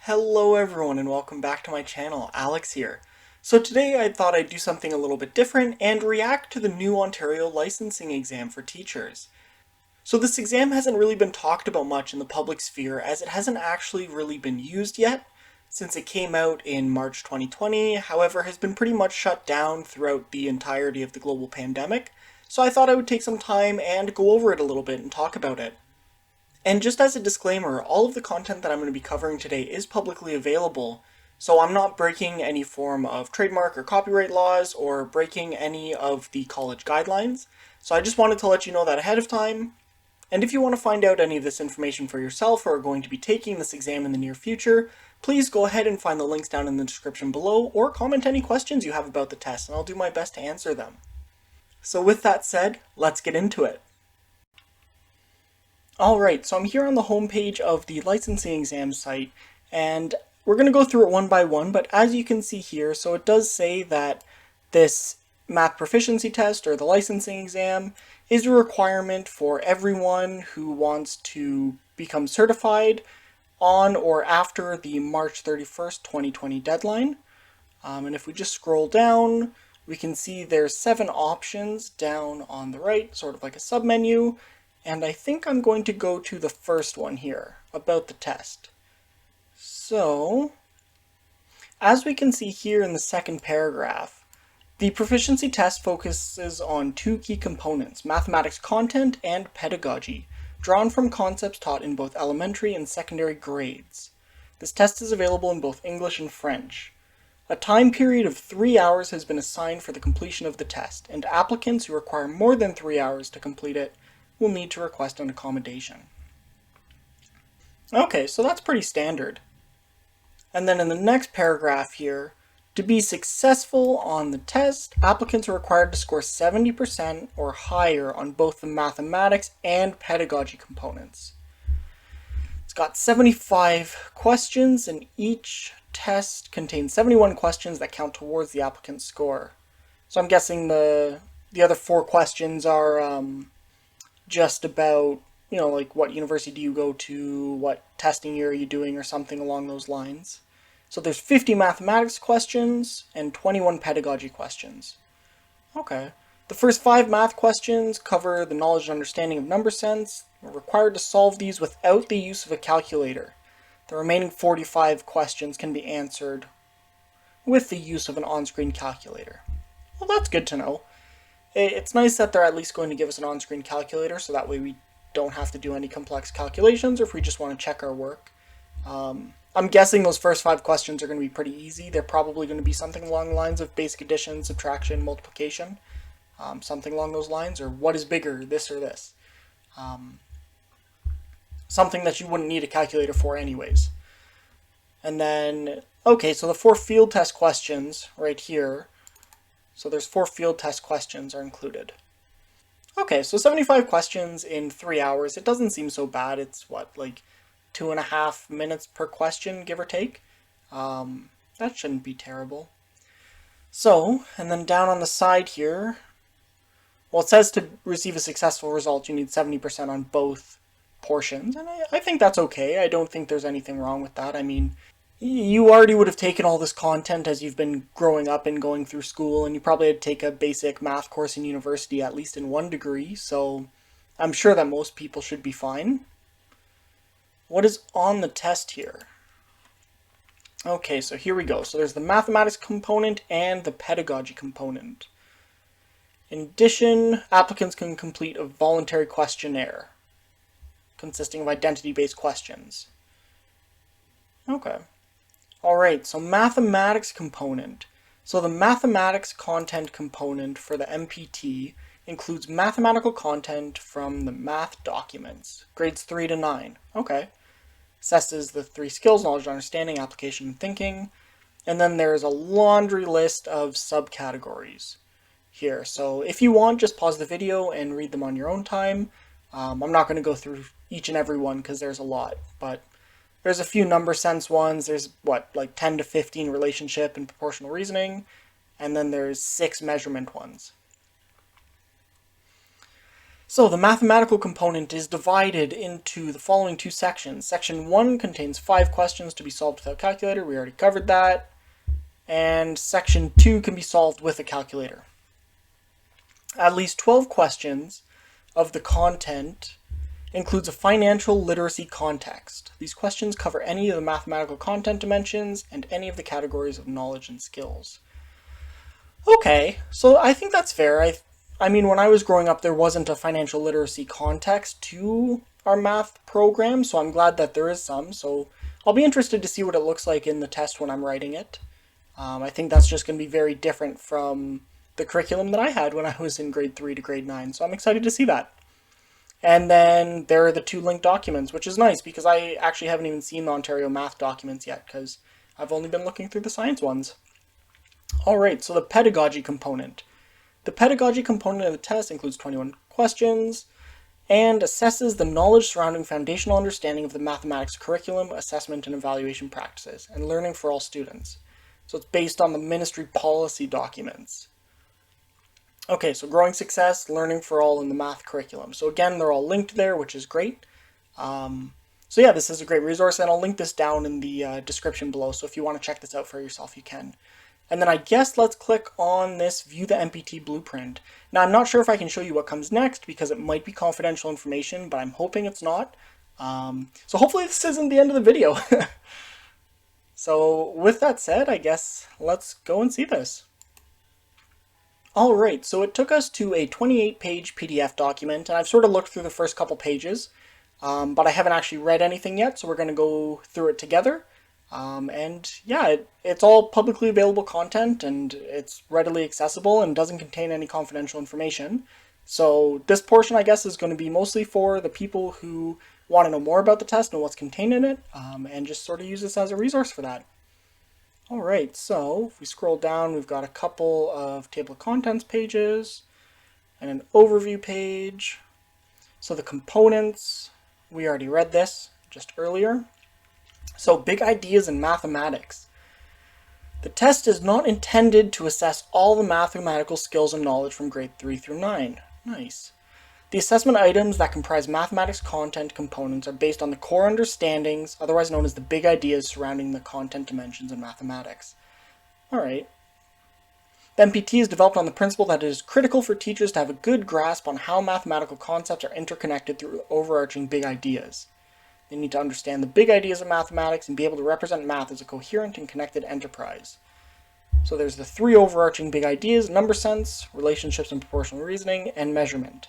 Hello everyone and welcome back to my channel, Alex here. So today I thought I'd do something a little bit different and react to the new Ontario licensing exam for teachers. So this exam hasn't really been talked about much in the public sphere as it hasn't actually really been used yet since it came out in March 2020, however has been pretty much shut down throughout the entirety of the global pandemic. So I thought I would take some time and go over it a little bit and talk about it. And just as a disclaimer, all of the content that I'm going to be covering today is publicly available, so I'm not breaking any form of trademark or copyright laws or breaking any of the college guidelines. So I just wanted to let you know that ahead of time. And if you want to find out any of this information for yourself or are going to be taking this exam in the near future, please go ahead and find the links down in the description below or comment any questions you have about the test and I'll do my best to answer them. So with that said, let's get into it. Alright, so I'm here on the homepage of the licensing exam site, and we're going to go through it one by one, but as you can see here, so it does say that this math proficiency test, or the licensing exam, is a requirement for everyone who wants to become certified on or after the March 31st, 2020 deadline. And if we just scroll down, we can see there's 7 options down on the right, sort of like a submenu. And I think I'm going to go to the first one here, about the test. So, as we can see here in the second paragraph, the proficiency test focuses on 2 key components, mathematics content and pedagogy, drawn from concepts taught in both elementary and secondary grades. This test is available in both English and French. A time period of 3 hours has been assigned for the completion of the test, and applicants who require more than 3 hours to complete it will need to request an accommodation. Okay, so that's pretty standard. And then in the next paragraph here, to be successful on the test, applicants are required to score 70% or higher on both the mathematics and pedagogy components. It's got 75 questions, and each test contains 71 questions that count towards the applicant's score. So I'm guessing the other 4 questions are just about, like what university do you go to, what testing year are you doing, or something along those lines. So there's 50 mathematics questions and 21 pedagogy questions. Okay. The first 5 math questions cover the knowledge and understanding of number sense. We're required to solve these without the use of a calculator. The remaining 45 questions can be answered with the use of an on-screen calculator. Well, that's good to know. It's nice that they're at least going to give us an on-screen calculator, so that way we don't have to do any complex calculations, or if we just want to check our work. I'm guessing those first 5 questions are going to be pretty easy. They're probably going to be something along the lines of basic addition, subtraction, multiplication, something along those lines, or what is bigger, this or this. Something that you wouldn't need a calculator for anyways. And then, okay, so the 4 field test questions right here. So there's 4 field test questions are included. Okay, so 75 questions in 3 hours. It doesn't seem so bad. It's what, like 2.5 minutes per question, give or take? That shouldn't be terrible. So, and then down on the side here, well, it says to receive a successful result, you need 70% on both portions. And I think that's okay. I don't think there's anything wrong with that. I mean, you already would have taken all this content as you've been growing up and going through school, and you probably had to take a basic math course in university, at least in 1 degree, so I'm sure that most people should be fine. What is on the test here? Okay, so here we go. So there's the mathematics component and the pedagogy component. In addition, applicants can complete a voluntary questionnaire consisting of identity-based questions. Okay. Alright, so mathematics component. So the mathematics content component for the MPT includes mathematical content from the math documents, grades 3 to 9. Okay. Assesses the 3 skills, knowledge, understanding, application, and thinking. And then there's a laundry list of subcategories here. So if you want, just pause the video and read them on your own time. I'm not going to go through each and every one because there's a lot, but there's a few number sense ones. There's like 10 to 15 relationship and proportional reasoning, and then there's 6 measurement ones. So the mathematical component is divided into the following two sections. Section 1 contains 5 questions to be solved without a calculator. We already covered that. And section 2 can be solved with a calculator. At least 12 questions of the content includes a financial literacy context. These questions cover any of the mathematical content dimensions and any of the categories of knowledge and skills. Okay, so I think that's fair. I mean, when I was growing up, there wasn't a financial literacy context to our math program, so I'm glad that there is some. So I'll be interested to see what it looks like in the test when I'm writing it. I think that's just going to be very different from the curriculum that I had when I was in grade 3 to grade 9, so I'm excited to see that. And then there are the 2 linked documents, which is nice because I actually haven't even seen the Ontario math documents yet because I've only been looking through the science ones. Alright, so the pedagogy component. The pedagogy component of the test includes 21 questions and assesses the knowledge surrounding foundational understanding of the mathematics curriculum, assessment and evaluation practices, and learning for all students. So it's based on the ministry policy documents. Okay, so growing success, learning for all in the math curriculum. So again, they're all linked there, which is great. So yeah, this is a great resource, and I'll link this down in the description below. So if you want to check this out for yourself, you can. And then I guess let's click on this View the MPT Blueprint. Now I'm not sure if I can show you what comes next because it might be confidential information, but I'm hoping it's not. So hopefully this isn't the end of the video. So with that said, I guess let's go and see this. Alright, so it took us to a 28-page PDF document, and I've sort of looked through the first couple pages, but I haven't actually read anything yet, so we're going to go through it together. And yeah, it's all publicly available content, and it's readily accessible and doesn't contain any confidential information. So this portion, I guess, is going to be mostly for the people who want to know more about the test and what's contained in it, and just sort of use this as a resource for that. Alright, so if we scroll down, we've got a couple of table of contents pages and an overview page. So the components, we already read this just earlier. So big ideas in mathematics. The test is not intended to assess all the mathematical skills and knowledge from grade 3 through 9. Nice. The assessment items that comprise mathematics content components are based on the core understandings, otherwise known as the big ideas surrounding the content dimensions in mathematics. Alright. The MPT is developed on the principle that it is critical for teachers to have a good grasp on how mathematical concepts are interconnected through overarching big ideas. They need to understand the big ideas of mathematics and be able to represent math as a coherent and connected enterprise. So there's the 3 overarching big ideas: number sense, relationships and proportional reasoning, and measurement.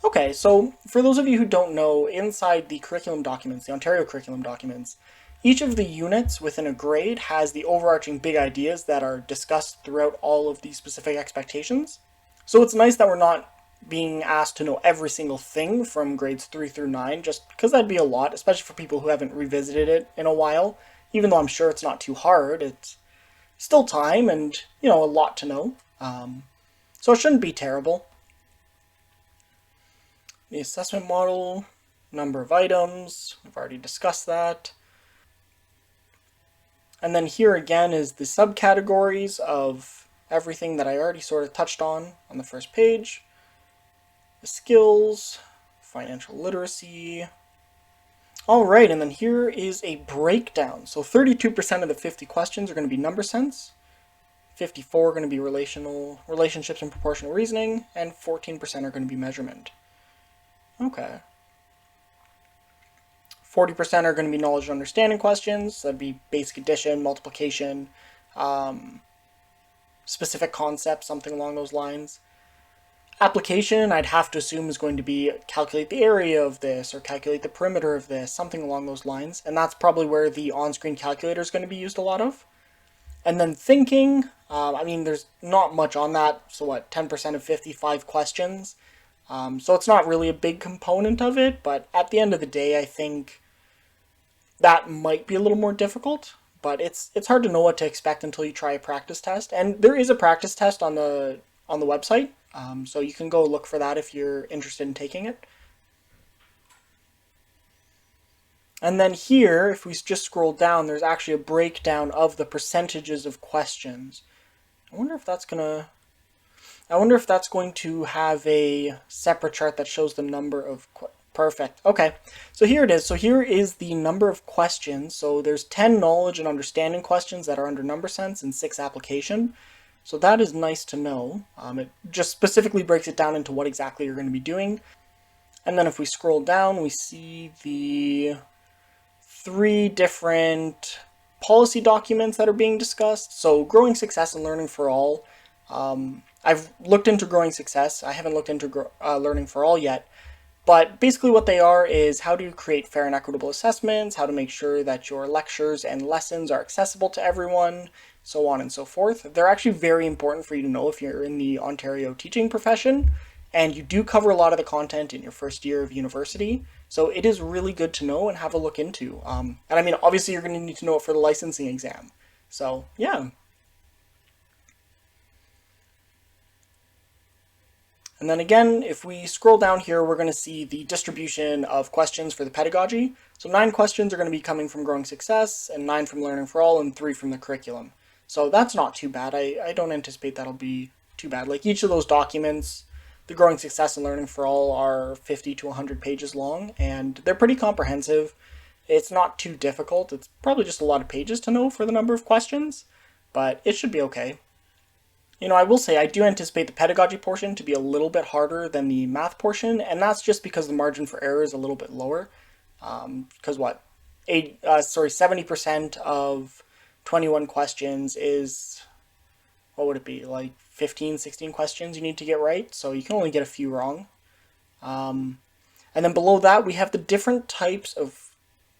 Okay, so for those of you who don't know, inside the curriculum documents, the Ontario curriculum documents, each of the units within a grade has the overarching big ideas that are discussed throughout all of the specific expectations. So it's nice that we're not being asked to know every single thing from grades 3 through 9, just because that'd be a lot, especially for people who haven't revisited it in a while. Even though I'm sure it's not too hard, it's still time and, you know, a lot to know. So it shouldn't be terrible. The assessment model, number of items, we've already discussed that. And then here again is the subcategories of everything that I already sort of touched on the first page. The skills, financial literacy. Alright, and then here is a breakdown. So 32% of the 50 questions are going to be number sense, 54 are going to be relationships and proportional reasoning, and 14% are going to be measurement. Okay. 40% are going to be knowledge and understanding questions. That'd be basic addition, multiplication, specific concepts, something along those lines. Application, I'd have to assume, is going to be calculate the area of this or calculate the perimeter of this, something along those lines. And that's probably where the on-screen calculator is going to be used a lot of. And then thinking, I mean, there's not much on that. So what, 10% of 55 questions? So it's not really a big component of it, but at the end of the day, I think that might be a little more difficult. But it's hard to know what to expect until you try a practice test. And there is a practice test on the website, so you can go look for that if you're interested in taking it. And then here, if we just scroll down, there's actually a breakdown of the percentages of questions. I wonder if that's gonna... I wonder if that's going to have a separate chart that shows the number of perfect. Okay, so here it is. So here is the number of questions. So there's 10 knowledge and understanding questions that are under number sense and 6 application. So that is nice to know. It just specifically breaks it down into what exactly you're going to be doing. And then if we scroll down, we see the 3 different policy documents that are being discussed. So growing success and learning for all. I've looked into growing success. I haven't looked into learning for all yet. But basically what they are is how to create fair and equitable assessments, how to make sure that your lectures and lessons are accessible to everyone, so on and so forth. They're actually very important for you to know if you're in the Ontario teaching profession, and you do cover a lot of the content in your first year of university. So it is really good to know and have a look into. And I mean, obviously you're going to need to know it for the licensing exam. So yeah. And then again, if we scroll down here, we're going to see the distribution of questions for the pedagogy. So 9 questions are going to be coming from growing success, and 9 from learning for all, and 3 from the curriculum. So that's not too bad. I don't anticipate that'll be too bad. Like each of those documents, the growing success and learning for all are 50 to 100 pages long, and they're pretty comprehensive. It's not too difficult. It's probably just a lot of pages to know for the number of questions, but it should be okay. You know, I will say I do anticipate the pedagogy portion to be a little bit harder than the math portion, and that's just because the margin for error is a little bit lower. Because 70% of 21 questions is, what would it be, like 15, 16 questions you need to get right, so you can only get a few wrong. And then below that, we have the different types of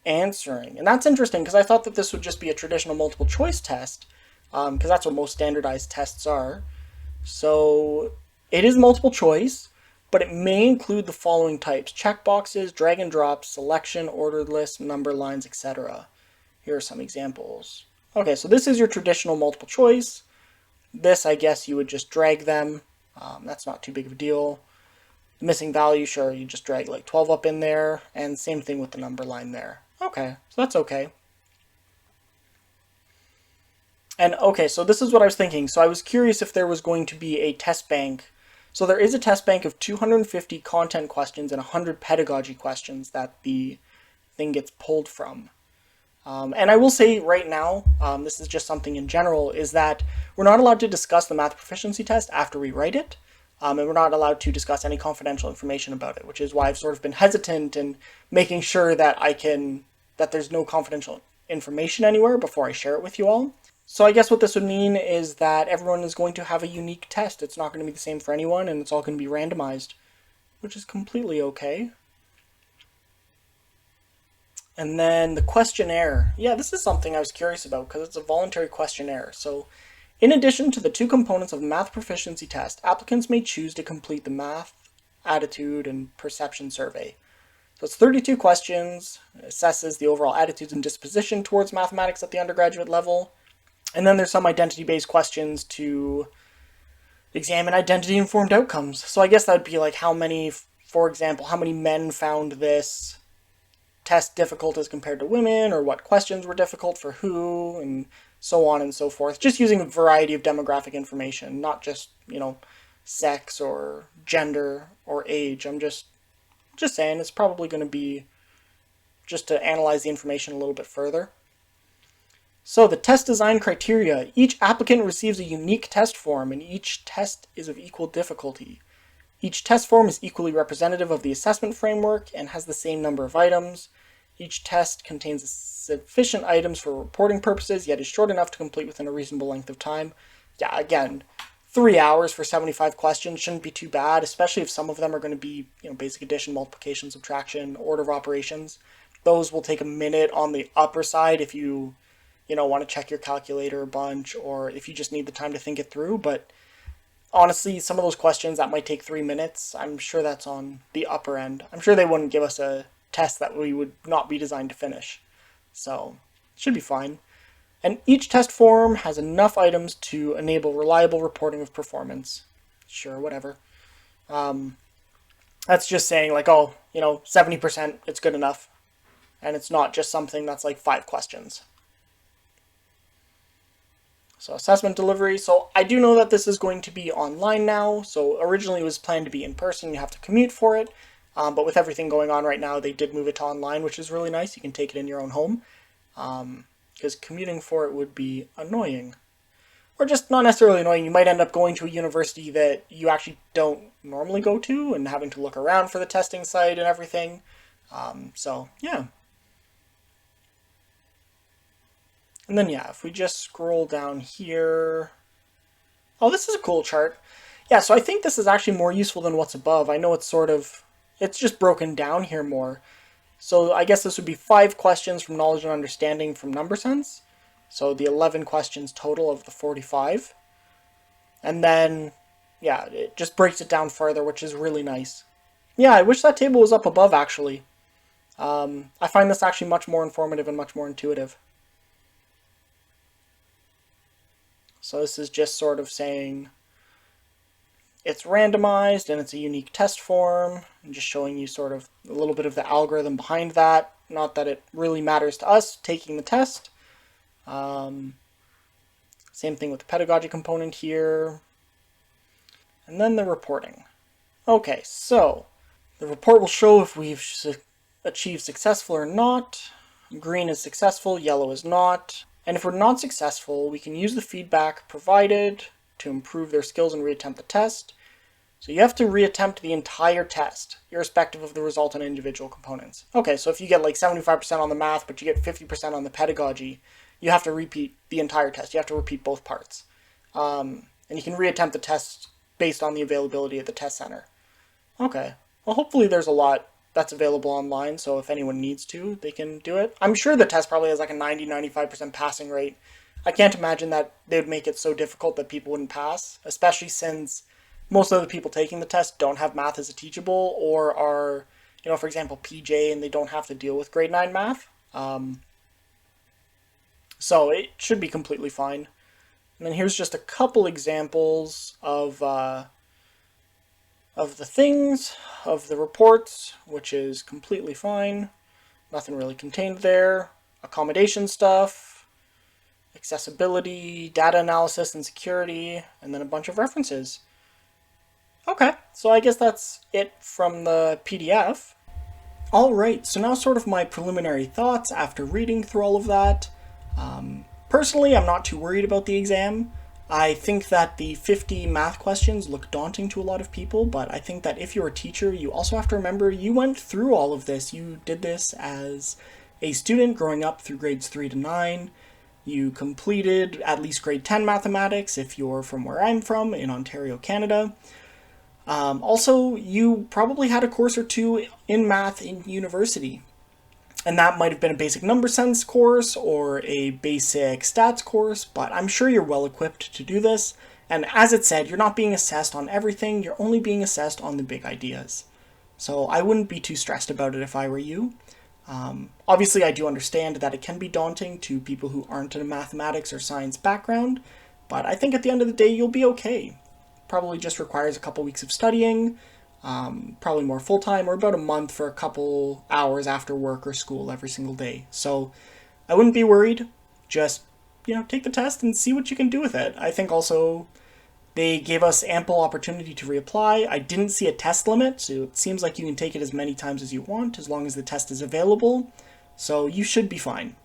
answering, and that's interesting because I thought that this would just be a traditional multiple choice test, because that's what most standardized tests are. So it is multiple choice, but it may include the following types: checkboxes, drag and drop, selection, ordered list, number lines, etc. Here are some examples. Okay, so this is your traditional multiple choice. This, I guess you would just drag them. That's not too big of a deal. The missing value, sure, you just drag like 12 up in there, and same thing with the number line there. Okay, so that's okay. And okay, so this is what I was thinking. So I was curious if there was going to be a test bank. So there is a test bank of 250 content questions and 100 pedagogy questions that the thing gets pulled from. And I will say right now, this is just something in general, is that we're not allowed to discuss the math proficiency test after we write it. And we're not allowed to discuss any confidential information about it, which is why I've sort of been hesitant in making sure that that there's no confidential information anywhere before I share it with you all. So I guess what this would mean is that everyone is going to have a unique test. It's not going to be the same for anyone, and it's all going to be randomized, which is completely okay. And then the questionnaire. Yeah, this is something I was curious about because it's a voluntary questionnaire. So in addition to the 2 components of the math proficiency test, applicants may choose to complete the math, attitude, and perception survey. So it's 32 questions, assesses the overall attitudes and disposition towards mathematics at the undergraduate level. And then there's some identity-based questions to examine identity-informed outcomes. So I guess that would be like for example, how many men found this test difficult as compared to women, or what questions were difficult for who, and so on and so forth. Just using a variety of demographic information, not just, sex or gender or age. I'm just saying it's probably going to be just to analyze the information a little bit further. So the test design criteria. Each applicant receives a unique test form, and each test is of equal difficulty. Each test form is equally representative of the assessment framework and has the same number of items. Each test contains sufficient items for reporting purposes, yet is short enough to complete within a reasonable length of time. Yeah, again, 3 hours for 75 questions shouldn't be too bad, especially if some of them are going to be, basic addition, multiplication, subtraction, order of operations. Those will take a minute on the upper side if you want to check your calculator a bunch, or if you just need the time to think it through. But honestly, some of those questions that might take 3 minutes, I'm sure that's on the upper end. I'm sure they wouldn't give us a test that we would not be designed to finish. So, it should be fine. And each test form has enough items to enable reliable reporting of performance. Sure, whatever. That's just saying 70%, it's good enough. And it's not just something that's like 5 questions. So assessment delivery. So I do know that this is going to be online now. So originally it was planned to be in person. You have to commute for it. But with everything going on right now, they did move it to online, which is really nice. You can take it in your own home. Because commuting for it would be annoying. Or just not necessarily annoying. You might end up going to a university that you actually don't normally go to and having to look around for the testing site and everything. So, yeah. And then, yeah, if we just scroll down here... Oh, this is a cool chart. Yeah, so I think this is actually more useful than what's above. I know it's sort of... It's just broken down here more. So I guess this would be 5 questions from knowledge and understanding from number sense. So the 11 questions total of the 45. And then, yeah, it just breaks it down further, which is really nice. Yeah, I wish that table was up above, actually. I find this actually much more informative and much more intuitive. So this is just sort of saying it's randomized and it's a unique test form, and just showing you sort of a little bit of the algorithm behind that. Not that it really matters to us taking the test. Same thing with the pedagogy component here. And then the reporting. Okay, so the report will show if we've achieved successful or not. Green is successful, yellow is not. And if we're not successful, we can use the feedback provided to improve their skills and reattempt the test. So you have to reattempt the entire test, irrespective of the result on individual components. Okay, so if you get like 75% on the math, but you get 50% on the pedagogy, you have to repeat the entire test. You have to repeat both parts. And you can reattempt the test based on the availability of the test center. Okay, well hopefully there's a lot that's available online, so if anyone needs to, they can do it. I'm sure the test probably has like a 90-95% passing rate. I can't imagine that they would make it so difficult that people wouldn't pass, especially since most of the people taking the test don't have math as a teachable or are, for example, PJ, and they don't have to deal with grade 9 math. So it should be completely fine. And then here's just a couple examples of the things, of the reports, which is completely fine. Nothing really contained there. Accommodation stuff, accessibility, data analysis and security, and then a bunch of references. Okay, so I guess that's it from the PDF. Alright, so now sort of my preliminary thoughts after reading through all of that. Personally, I'm not too worried about the exam. I think that the 50 math questions look daunting to a lot of people, but I think that if you're a teacher, you also have to remember you went through all of this. You did this as a student growing up through grades 3 to 9. You completed at least grade 10 mathematics if you're from where I'm from, in Ontario, Canada. Also, you probably had a course or two in math in university. And that might have been a basic number sense course or a basic stats course, but I'm sure you're well equipped to do this. And as it said, you're not being assessed on everything, you're only being assessed on the big ideas. So I wouldn't be too stressed about it if I were you. Obviously, I do understand that it can be daunting to people who aren't in a mathematics or science background, but I think at the end of the day, you'll be okay. Probably just requires a couple weeks of studying, probably more full-time, or about a month for a couple hours after work or school every single day. So I wouldn't be worried. Just, take the test and see what you can do with it. I think also they gave us ample opportunity to reapply. I didn't see a test limit, so it seems like you can take it as many times as you want, as long as the test is available. So you should be fine.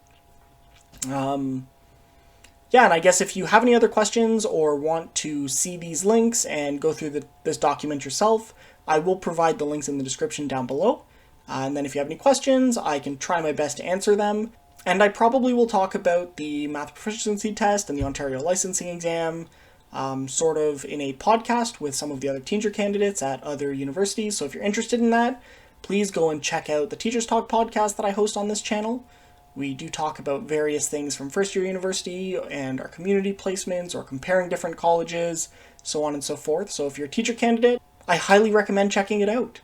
Yeah, and I guess if you have any other questions or want to see these links and go through this document yourself, I will provide the links in the description down below. And then if you have any questions, I can try my best to answer them. And I probably will talk about the math proficiency test and the Ontario licensing exam, sort of in a podcast with some of the other teacher candidates at other universities. So if you're interested in that, please go and check out the Teachers Talk podcast that I host on this channel. We do talk about various things from first year university and our community placements or comparing different colleges, so on and so forth. So if you're a teacher candidate, I highly recommend checking it out.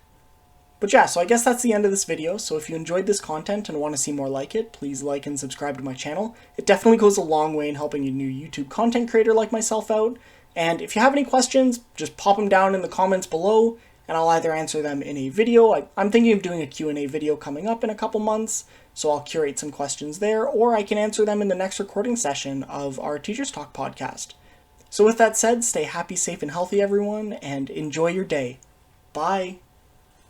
But yeah, so I guess that's the end of this video. So if you enjoyed this content and want to see more like it, please like and subscribe to my channel. It definitely goes a long way in helping a new YouTube content creator like myself out. And if you have any questions, just pop them down in the comments below. and I'll either answer them in a video. I'm thinking of doing a Q&A video coming up in a couple months, so I'll curate some questions there, or I can answer them in the next recording session of our Teachers Talk podcast. So with that said, stay happy, safe, and healthy, everyone, and enjoy your day. Bye!